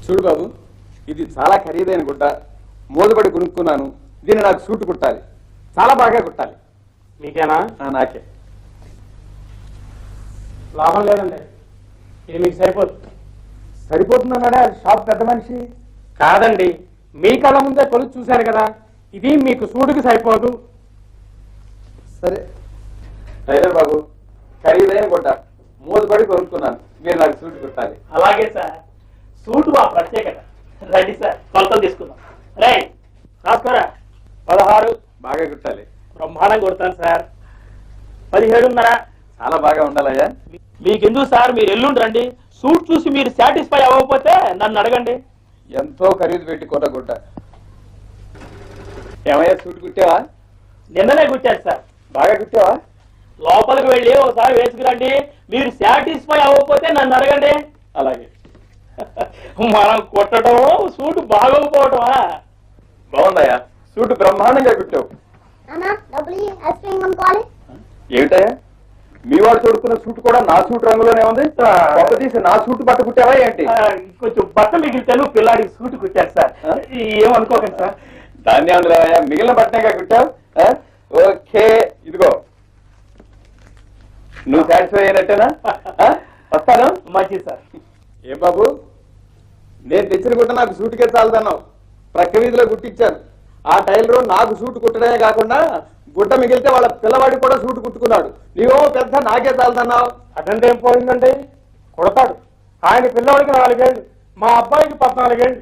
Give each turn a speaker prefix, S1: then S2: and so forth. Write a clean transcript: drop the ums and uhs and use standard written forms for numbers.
S1: చూడు బాబు, ఇది చాలా ఖరీదైన గుడ్డ, మోదుబడి కొనుక్కున్నాను. దీన్ని నాకు సూట్ కుట్టాలి, చాలా బాగా కుట్టాలి.
S2: మీకేనా?
S1: నాకే.
S2: లాభం లేదండి, ఇది మీకు సరిపోతుంది.
S1: సరిపోతుందన్నాడా షాప్ పెద్ద మనిషి?
S2: కాదండి, మీ కళ్ళ ముందే కొలుసు చూశారు కదా, ఇది మీకు సూటుకి సరిపోదు.
S1: సరే టైలర్ బాబు, ఖరీదైన గుడ్డ, మోదుబడి కొనుక్కున్నాను. మీరు నాకు సూట్ కుట్టాలి.
S2: అలాగే సార్, సూటు ఆ ప్రత్యేకత. రండి సార్, కొలతలు తీసుకుందాం. రైట్, రాసుకోరా. 16
S1: బాగా కుట్టాలి.
S2: బ్రహ్మాండం కొడతాను సార్. 17.5
S1: చాలా బాగా ఉండాలయ్యా.
S2: మీకెందుకు సార్, మీరు ఎల్లుండి రండి. సూట్ చూసి మీరు సాటిస్ఫై అవ్వకపోతే నన్ను అడగండి.
S1: ఎంతో ఖరీదు పెట్టి కొన్న గుడ్డ. ఏమయ్యా, సూట్ కుట్టావా?
S2: నిన్ననే కుట్టారు సార్.
S1: బాగా కుట్టావా?
S2: లోపలికి వెళ్ళి ఒకసారి వేసుకురండి. మీరు సాటిస్ఫై అవ్వకపోతే నన్ను అడగండి.
S1: అలాగే.
S2: మనం కుట్టడం సూట్ బాగోకపోవటమా?
S1: బాగుందయ్యా, సూట్ బ్రహ్మాండంగా కుట్టావు. ఏమిటయ్యా, మీ వాడు తొడుక్కున్న సూట్ కూడా నా సూట్ రంగులోనే ఉంది. తీసి నా సూట్ బట్ట కుట్టావా ఏంటి?
S2: కొంచెం బట్ట మిగిలితేను పిల్లాడికి సూట్ కుట్టారు సార్. ఏమనుకోకండి సార్.
S1: దాన్ని ఏమన్నా మిగిలిన బట్టనేగా కుట్టావు. ఓకే, ఇదిగో నువ్వు సాటిస్ఫై అయినట్టేనా? వస్తాను.
S2: మంచిది సార్.
S1: ఏం బాబు, నేను తెచ్చిన గుట్ట నాకు సూట్కే చాలదన్నావు. ప్రక్క వీధిలో గుట్టించాను. ఆ టైలరు నాకు సూట్ కుట్టడమే కాకుండా గుడ్డ మిగిలితే వాళ్ళ పిల్లవాడికి కూడా సూట్ కుట్టుకున్నాడు. నీవో పెద్ద నాకే చాలదన్నావు.
S2: అటెండ్ ఏం పోయిందండి, కుడతాడు. ఆయన పిల్లవాడికి 4 ఏళ్ళు, మా అబ్బాయికి 14 ఏళ్ళు.